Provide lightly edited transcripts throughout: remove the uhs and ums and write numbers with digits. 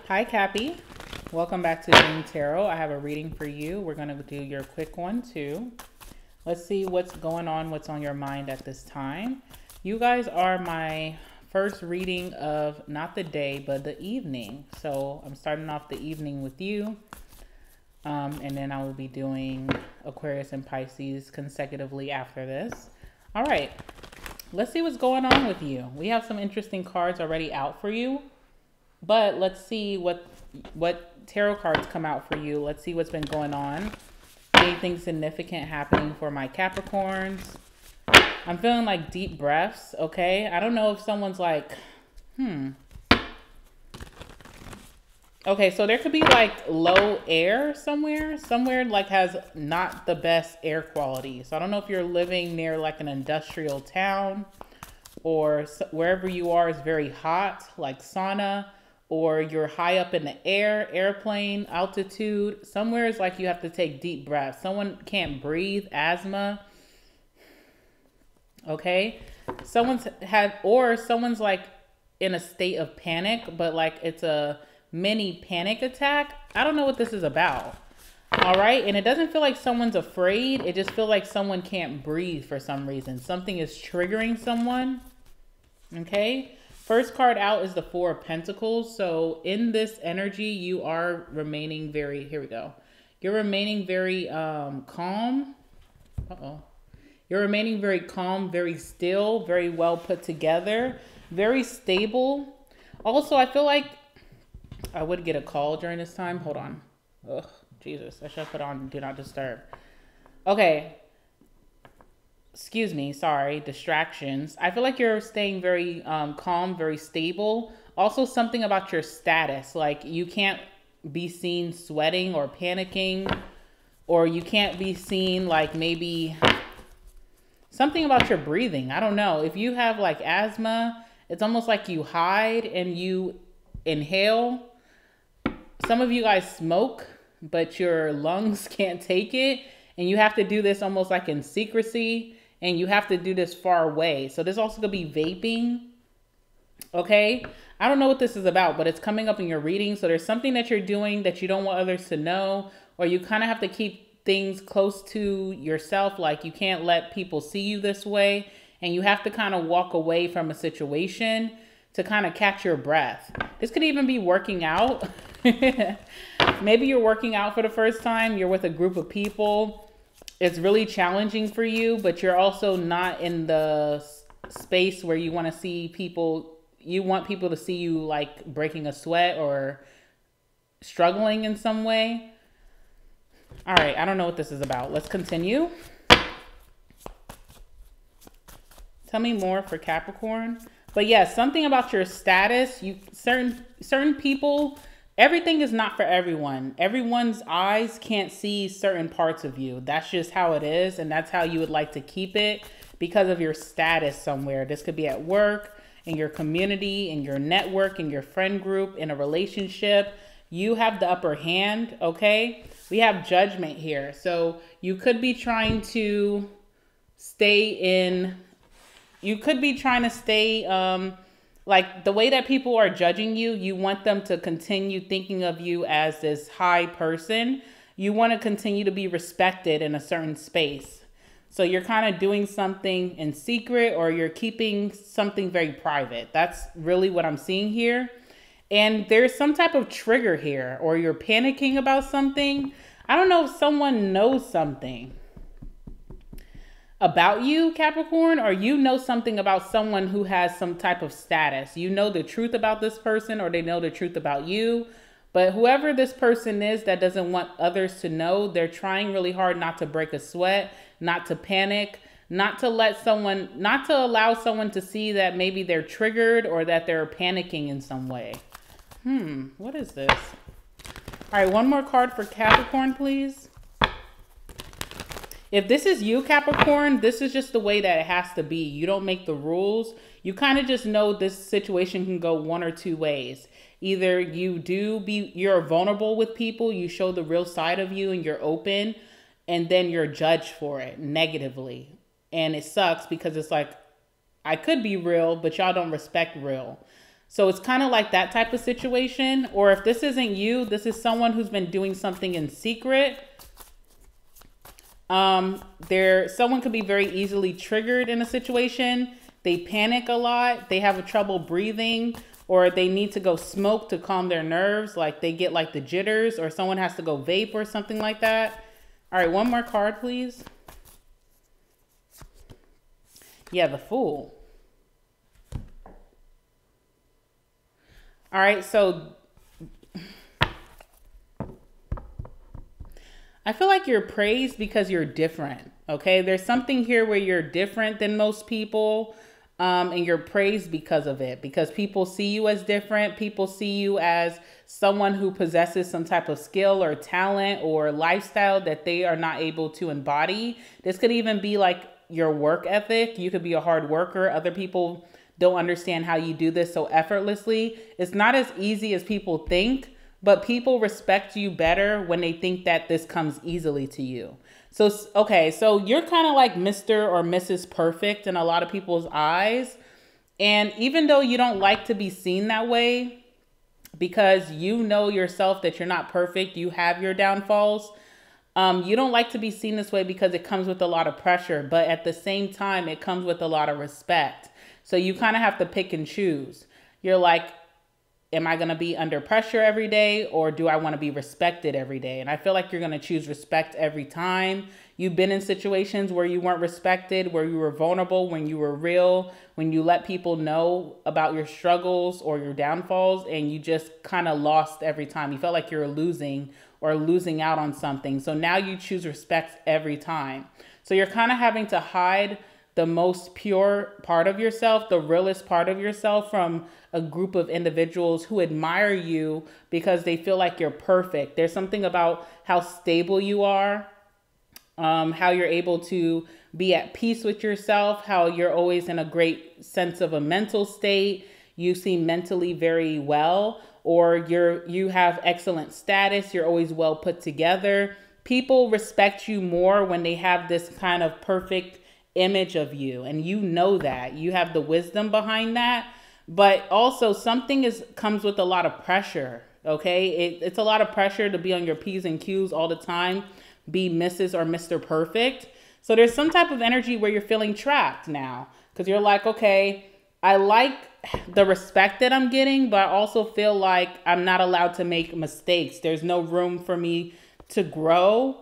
Hi, Cappy. Welcome back to Dream Tarot. I have a reading for you. We're going to do your quick one, too. Let's see what's going on, what's on your mind at this time. You guys are my first reading of not the day, but the evening. So I'm starting off the evening with you. And then I will be doing Aquarius and Pisces consecutively after this. All right. Let's see what's going on with you. We have some interesting cards already out for you. But let's see what tarot cards come out for you. Let's see what's been going on. Anything significant happening for my Capricorns. I'm feeling like deep breaths, okay? I don't know if someone's like, Okay, so there could be like low air somewhere. Somewhere like has not the best air quality. So I don't know if you're living near like an industrial town or wherever you are is very hot, like sauna. Or you're high up in the air, airplane, altitude. Somewhere is like you have to take deep breaths. Someone can't breathe, asthma. Okay? Someone's like in a state of panic, but like it's a mini panic attack. I don't know what this is about. All right? And it doesn't feel like someone's afraid. It just feels like someone can't breathe for some reason. Something is triggering someone. Okay? First card out is the Four of Pentacles. So in this energy, you are remaining very, here we go. You're remaining very calm. You're remaining very calm, very still, very well put together, very stable. Also, I feel like I would get a call during this time. Hold on. Ugh, Jesus. I should have put on Do Not Disturb. Okay. Excuse me, sorry, distractions. I feel like you're staying very calm, very stable. Also something about your status, like you can't be seen sweating or panicking, or you can't be seen like maybe something about your breathing. I don't know. If you have like asthma, it's almost like you hide and you inhale. Some of you guys smoke, but your lungs can't take it. And you have to do this almost like in secrecy. And you have to do this far away. So this also could be vaping. Okay. I don't know what this is about, but it's coming up in your reading. So there's something that you're doing that you don't want others to know, or you kind of have to keep things close to yourself. Like you can't let people see you this way. And you have to kind of walk away from a situation to kind of catch your breath. This could even be working out. Maybe you're working out for the first time. You're with a group of people. It's really challenging for you, but you're also not in the space where you want to see people. You want people to see you like breaking a sweat or struggling in some way. All right, I don't know what this is about. Let's continue. Tell me more for Capricorn. But yeah, something about your status. Certain people. Everything is not for everyone. Everyone's eyes can't see certain parts of you. That's just how it is. And that's how you would like to keep it because of your status somewhere. This could be at work, in your community, in your network, in your friend group, in a relationship. You have the upper hand, okay? We have Judgment here. So you could be trying to stay like the way that people are judging you, you want them to continue thinking of you as this high person. You want to continue to be respected in a certain space. So you're kind of doing something in secret, or you're keeping something very private. That's really what I'm seeing here. And there's some type of trigger here, or you're panicking about something. I don't know if someone knows something about you, Capricorn, or you know something about someone who has some type of status. You know the truth about this person, or they know the truth about you. But whoever this person is that doesn't want others to know, they're trying really hard not to break a sweat, not to panic, not to allow someone to see that maybe they're triggered or that they're panicking in some way. What is this? All right, one more card for Capricorn, please. If this is you, Capricorn, this is just the way that it has to be. You don't make the rules. You kind of just know this situation can go one or two ways. Either you're vulnerable with people, you show the real side of you and you're open, and then you're judged for it negatively. And it sucks because it's like, I could be real, but y'all don't respect real. So it's kind of like that type of situation. Or if this isn't you, this is someone who's been doing something in secret. Someone could be very easily triggered in a situation. They panic a lot. They have trouble breathing, or they need to go smoke to calm their nerves. Like they get like the jitters, or someone has to go vape or something like that. All right, one more card, please. Yeah, the Fool. All right, so I feel like you're praised because you're different, okay? There's something here where you're different than most people, and you're praised because of it, because people see you as different. People see you as someone who possesses some type of skill or talent or lifestyle that they are not able to embody. This could even be like your work ethic. You could be a hard worker. Other people don't understand how you do this so effortlessly. It's not as easy as people think, but people respect you better when they think that this comes easily to you. So, okay, so you're kind of like Mr. or Mrs. Perfect in a lot of people's eyes. And even though you don't like to be seen that way, because you know yourself that you're not perfect, you have your downfalls, you don't like to be seen this way because it comes with a lot of pressure. But at the same time, it comes with a lot of respect. So you kind of have to pick and choose. You're like, am I going to be under pressure every day, or do I want to be respected every day? And I feel like you're going to choose respect every time. You've been in situations where you weren't respected, where you were vulnerable, when you were real, when you let people know about your struggles or your downfalls, and you just kind of lost every time. You felt like you were losing or losing out on something. So now you choose respect every time. So you're kind of having to hide the most pure part of yourself, the realest part of yourself, from a group of individuals who admire you because they feel like you're perfect. There's something about how stable you are, how you're able to be at peace with yourself, how you're always in a great sense of a mental state. You seem mentally very well, or you have excellent status. You're always well put together. People respect you more when they have this kind of perfect image of you, and you know that you have the wisdom behind that. But also something comes with a lot of pressure. Okay, it's a lot of pressure to be on your P's and Q's all the time, be Mrs. or Mr. Perfect. So there's some type of energy where you're feeling trapped now, because you're like, okay, I like the respect that I'm getting, but I also feel like I'm not allowed to make mistakes. There's no room for me to grow.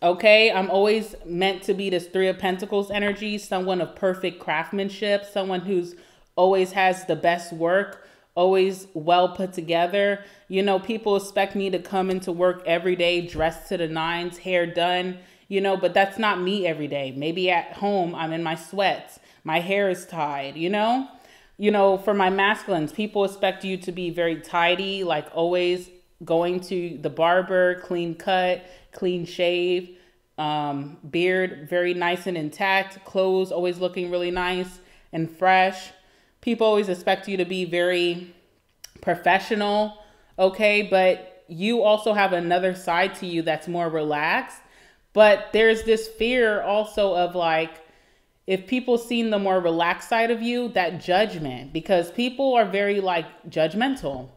Okay, I'm always meant to be this Three of Pentacles energy, someone of perfect craftsmanship, someone who's always has the best work, always well put together. You know, people expect me to come into work every day, dressed to the nines, hair done, you know, but that's not me every day. Maybe at home, I'm in my sweats, my hair is tied, you know? You know, for my masculines, people expect you to be very tidy, like always going to the barber, clean cut, clean shave, beard very nice and intact, clothes always looking really nice and fresh. People always expect you to be very professional, okay? But you also have another side to you that's more relaxed. But there's this fear also of like, if people seen the more relaxed side of you, that judgment, because people are very like judgmental.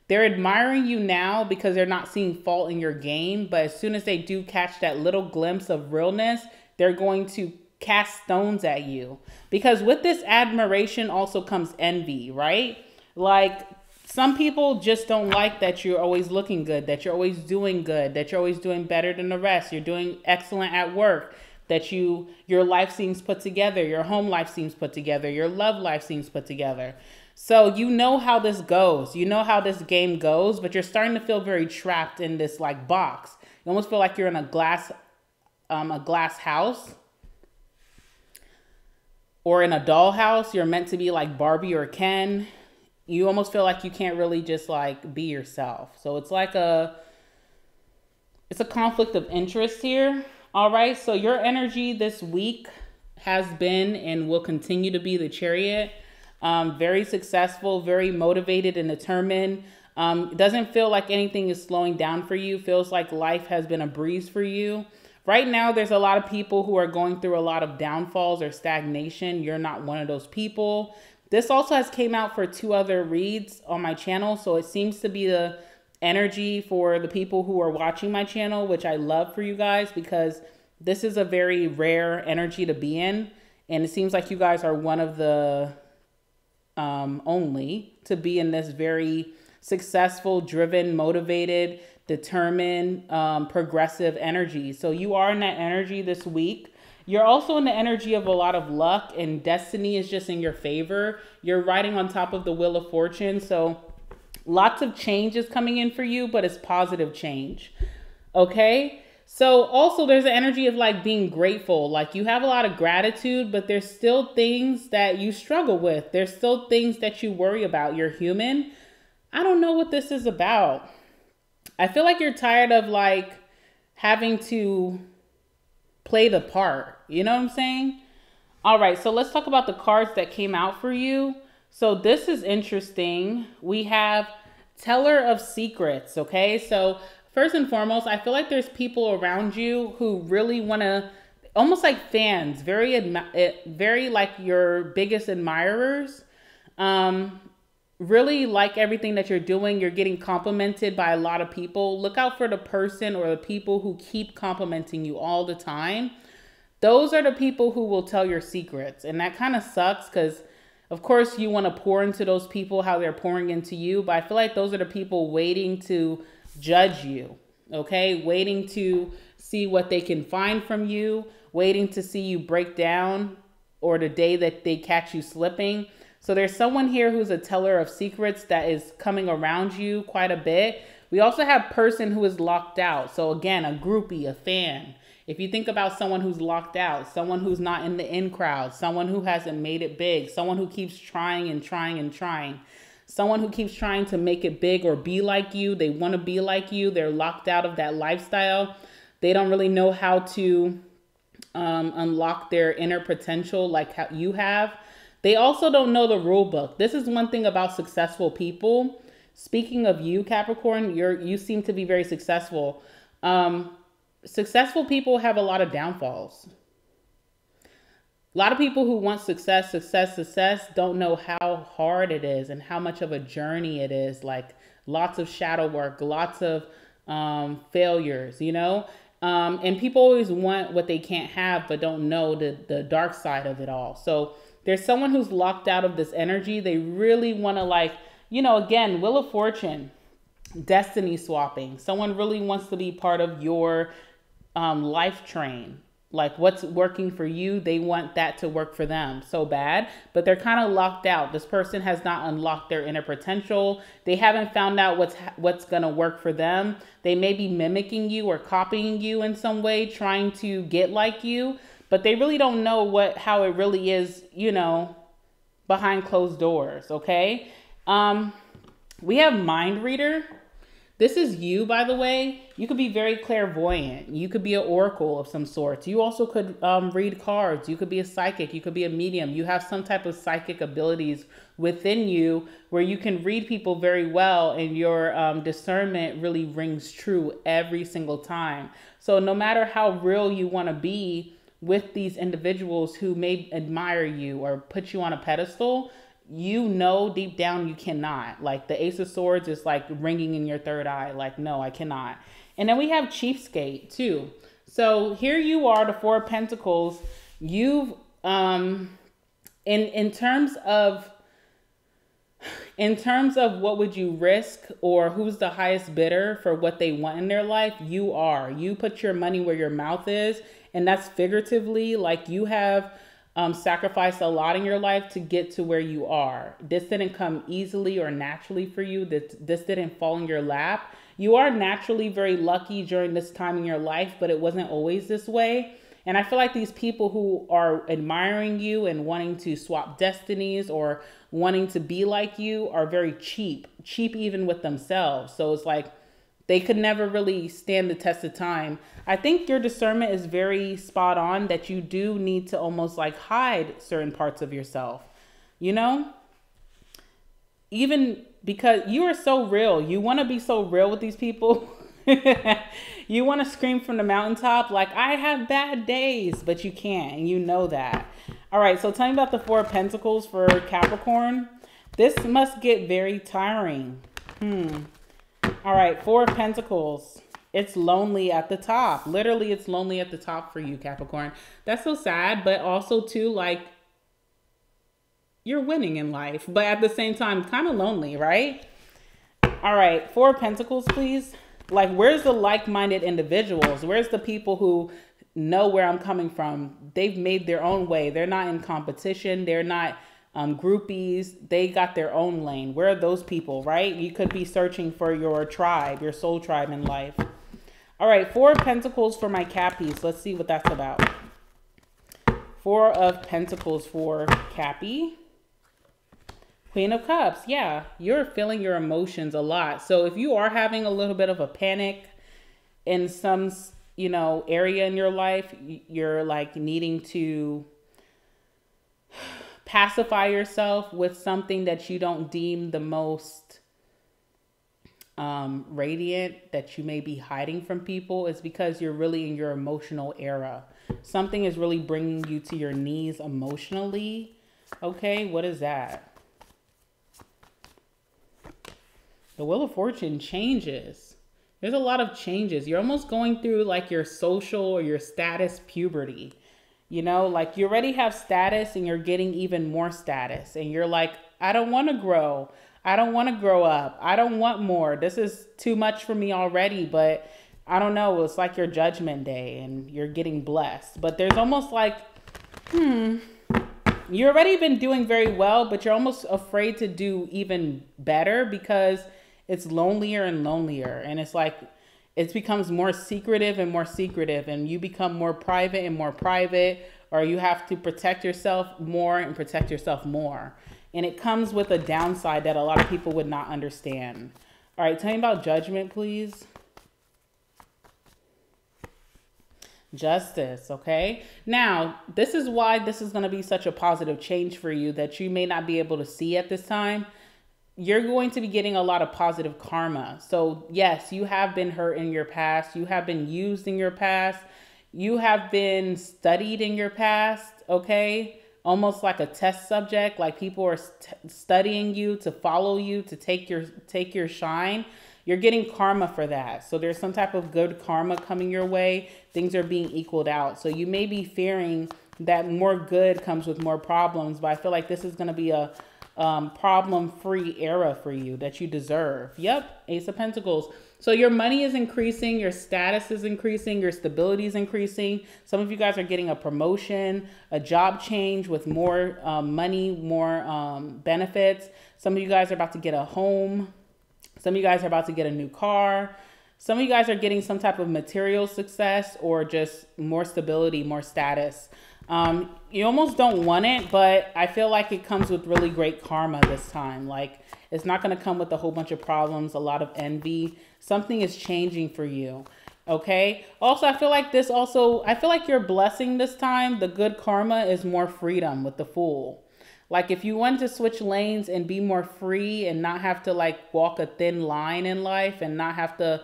They're admiring you now because they're not seeing fault in your game. But as soon as they do catch that little glimpse of realness, they're going to cast stones at you. Because with this admiration also comes envy, right? Like some people just don't like that you're always looking good, that you're always doing good, that you're always doing better than the rest. You're doing excellent at work, that your life seems put together, your home life seems put together, your love life seems put together. So you know how this goes. You know how this game goes, but you're starting to feel very trapped in this like box. You almost feel like you're in a glass house or in a dollhouse. You're meant to be like Barbie or Ken. You almost feel like you can't really just like be yourself. So it's like it's a conflict of interest here. All right. So your energy this week has been and will continue to be the Chariot. Very successful, very motivated and determined. It doesn't feel like anything is slowing down for you. Feels like life has been a breeze for you. Right now, there's a lot of people who are going through a lot of downfalls or stagnation. You're not one of those people. This also has came out for 2 other reads on my channel. So it seems to be the energy for the people who are watching my channel, which I love for you guys, because this is a very rare energy to be in. And it seems like you guys are one of the only to be in this very successful, driven, motivated, determined, progressive energy. So you are in that energy this week. You're also in the energy of a lot of luck, and destiny is just in your favor. You're riding on top of the wheel of fortune. So lots of change is coming in for you, but it's positive change. Okay. So also there's an energy of like being grateful. Like you have a lot of gratitude, but there's still things that you struggle with. There's still things that you worry about. You're human. I don't know what this is about. I feel like you're tired of like having to play the part. You know what I'm saying? All right. So let's talk about the cards that came out for you. So this is interesting. We have Teller of Secrets. Okay. So first and foremost, I feel like there's people around you who really want to, almost like fans, very like your biggest admirers, really like everything that you're doing. You're getting complimented by a lot of people. Look out for the person or the people who keep complimenting you all the time. Those are the people who will tell your secrets. And that kind of sucks because, of course, you want to pour into those people how they're pouring into you. But I feel like those are the people waiting to judge you, okay? Waiting to see what they can find from you, waiting to see you break down or the day that they catch you slipping. So there's someone here who's a teller of secrets that is coming around you quite a bit. We also have person who is locked out. So again, a groupie, a fan. If you think about someone who's locked out, someone who's not in the in crowd, someone who hasn't made it big, someone who keeps trying and trying and trying. Someone who keeps trying to make it big or be like you. They want to be like you. They're locked out of that lifestyle. They don't really know how to unlock their inner potential like how you have. They also don't know the rule book. This is one thing about successful people. Speaking of you, Capricorn, you seem to be very successful. Successful people have a lot of downfalls. A lot of people who want success don't know how hard it is and how much of a journey it is. Like lots of shadow work, lots of failures, you know? And people always want what they can't have, but don't know the dark side of it all. So there's someone who's locked out of this energy. They really want to like, you know, again, Wheel of Fortune, destiny swapping. Someone really wants to be part of your life train. Like what's working for you, they want that to work for them so bad, but they're kind of locked out. This person has not unlocked their inner potential. They haven't found out what's going to work for them. They may be mimicking you or copying you in some way, trying to get like you, but they really don't know how it really is, you know, behind closed doors. Okay. We have Mind Reader. This is you, by the way. You could be very clairvoyant. You could be an oracle of some sort. You also could read cards. You could be a psychic. You could be a medium. You have some type of psychic abilities within you where you can read people very well, and your discernment really rings true every single time. So no matter how real you want to be with these individuals who may admire you or put you on a pedestal, you know deep down you cannot. Like the Ace of Swords is like ringing in your third eye. Like, no, I cannot. And then we have Cheapskate too. So here you are, the Four of Pentacles. You've in terms of what would you risk or who's the highest bidder for what they want in their life, you put your money where your mouth is. And that's figuratively, like you have sacrificed a lot in your life to get to where you are. This didn't come easily or naturally for you. This didn't fall in your lap. You are naturally very lucky during this time in your life, but it wasn't always this way. And I feel like these people who are admiring you and wanting to swap destinies or wanting to be like you are very cheap even with themselves. So it's like they could never really stand the test of time. I think your discernment is very spot on that you do need to almost like hide certain parts of yourself, you know? Even because you are so real. You want to be so real with these people. You want to scream from the mountaintop like, I have bad days, but you can't, and you know that. All right, so tell me about the Four of Pentacles for Capricorn. This must get very tiring. All right, Four of Pentacles. It's lonely at the top. Literally, it's lonely at the top for you, Capricorn. That's so sad, but also too, like, you're winning in life, but at the same time, kind of lonely, right? All right, Four of Pentacles, please. Like, where's the like-minded individuals? Where's the people who know where I'm coming from? They've made their own way. They're not in competition. They're not groupies. They got their own lane. Where are those people, right? You could be searching for your tribe, your soul tribe in life. All right, Four of Pentacles for my Cappies. Let's see what that's about. Four of Pentacles for Cappy. Queen of Cups. Yeah, you're feeling your emotions a lot. So if you are having a little bit of a panic in some, you know, area in your life, you're like needing to pacify yourself with something that you don't deem the most radiant, that you may be hiding from people, is because you're really in your emotional era. Something is really bringing you to your knees emotionally. Okay, what is that? The Wheel of Fortune changes. There's a lot of changes. You're almost going through like your social or your status puberty. You know, like you already have status and you're getting even more status. And you're like, I don't want to grow. I don't want to grow up. I don't want more. This is too much for me already. But I don't know. It's like your judgment day and you're getting blessed. But there's almost like, you already been doing very well, but you're almost afraid to do even better because it's lonelier and lonelier. And it's like, it becomes more secretive and more secretive, and you become more private and more private, or you have to protect yourself more and protect yourself more. And it comes with a downside that a lot of people would not understand. All right, tell me about Judgment, please. Justice, okay? Now, this is why this is going to be such a positive change for you that you may not be able to see at this time. You're going to be getting a lot of positive karma. So yes, you have been hurt in your past. You have been used in your past. You have been studied in your past, okay? Almost like a test subject, like people are studying you to follow you, to take your shine. You're getting karma for that. So there's some type of good karma coming your way. Things are being equaled out. So you may be fearing that more good comes with more problems, but I feel like this is going to be a problem-free era for you that you deserve. Yep, Ace of Pentacles. So your money is increasing, your status is increasing, your stability is increasing. Some of you guys are getting a promotion, a job change with more money, more benefits. Some of you guys are about to get a home. Some of you guys are about to get a new car. Some of you guys are getting some type of material success or just more stability, more status. You almost don't want it, but I feel like it comes with really great karma this time. Like, it's not going to come with a whole bunch of problems, a lot of envy. Something is changing for you. Okay. Also, I feel like your blessing this time, the good karma, is more freedom with the Fool. Like, if you want to switch lanes and be more free and not have to like walk a thin line in life and not have to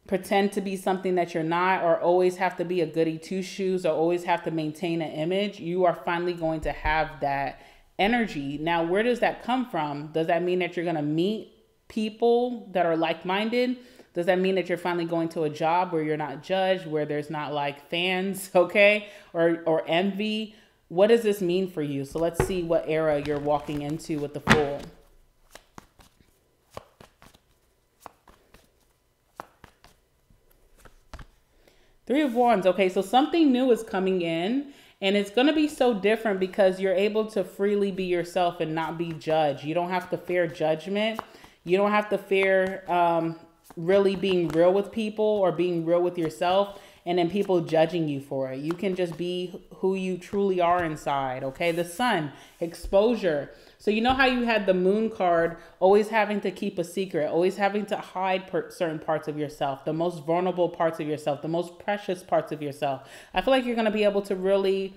pretend to be something that you're not, or always have to be a goody two shoes, or always have to maintain an image, you are finally going to have that energy. Now, where does that come from? Does that mean that you're going to meet people that are like-minded? Does that mean that you're finally going to a job where you're not judged, where there's not like fans, okay, or envy? What does this mean for you? So let's see what era you're walking into with the Fool. Three of Wands. Okay, so something new is coming in, and it's going to be so different because you're able to freely be yourself and not be judged. You don't have to fear judgment. You don't have to fear really being real with people or being real with yourself and then people judging you for it. You can just be who you truly are inside, okay? The Sun, exposure. So you know how you had the Moon card, always having to keep a secret, always having to hide certain parts of yourself, the most vulnerable parts of yourself, the most precious parts of yourself. I feel like you're going to be able to really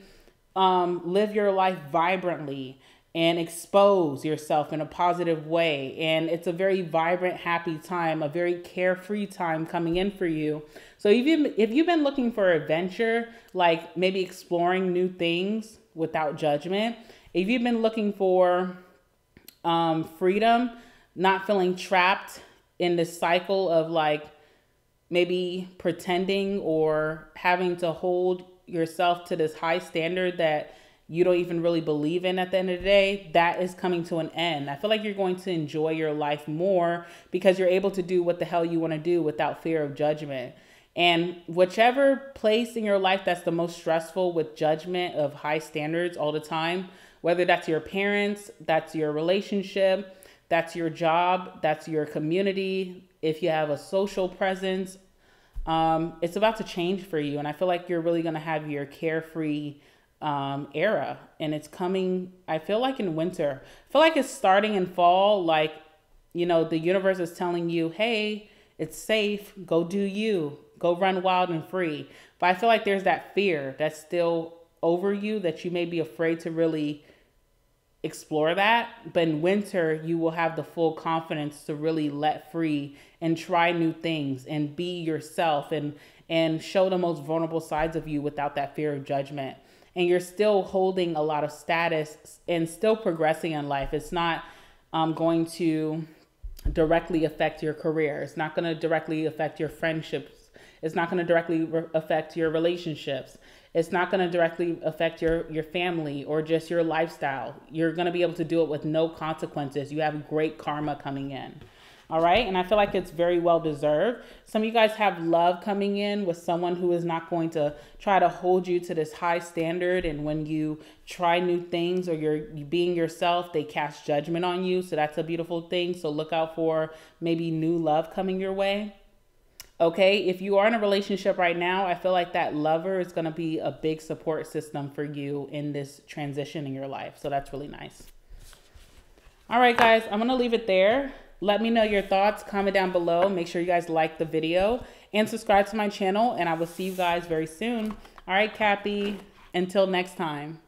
live your life vibrantly and expose yourself in a positive way. And it's a very vibrant, happy time, a very carefree time coming in for you. So if you've been looking for adventure, like maybe exploring new things, without judgment. If you've been looking for freedom, not feeling trapped in this cycle of like maybe pretending or having to hold yourself to this high standard that you don't even really believe in at the end of the day, that is coming to an end. I feel like you're going to enjoy your life more because you're able to do what the hell you want to do without fear of judgment. And whichever place in your life that's the most stressful with judgment of high standards all the time, whether that's your parents, that's your relationship, that's your job, that's your community, if you have a social presence, it's about to change for you. And I feel like you're really going to have your carefree era, and it's coming, I feel like in winter. I feel like it's starting in fall, like, you know, the universe is telling you, hey, it's safe, go do you, go run wild and free. But I feel like there's that fear that's still over you that you may be afraid to really explore that. But in winter, you will have the full confidence to really let free and try new things and be yourself and show the most vulnerable sides of you without that fear of judgment. And you're still holding a lot of status and still progressing in life. It's not going to directly affect your career. It's not going to directly affect your friendships. It's not going to directly affect your relationships. It's not going to directly affect your family or just your lifestyle. You're going to be able to do it with no consequences. You have great karma coming in. All right. And I feel like it's very well deserved. Some of you guys have love coming in with someone who is not going to try to hold you to this high standard. And when you try new things or you're being yourself, they cast judgment on you. So that's a beautiful thing. So look out for maybe new love coming your way. Okay, if you are in a relationship right now, I feel like that lover is going to be a big support system for you in this transition in your life. So that's really nice. All right, guys, I'm going to leave it there. Let me know your thoughts. Comment down below. Make sure you guys like the video and subscribe to my channel. And I will see you guys very soon. All right, Cappy. Until next time.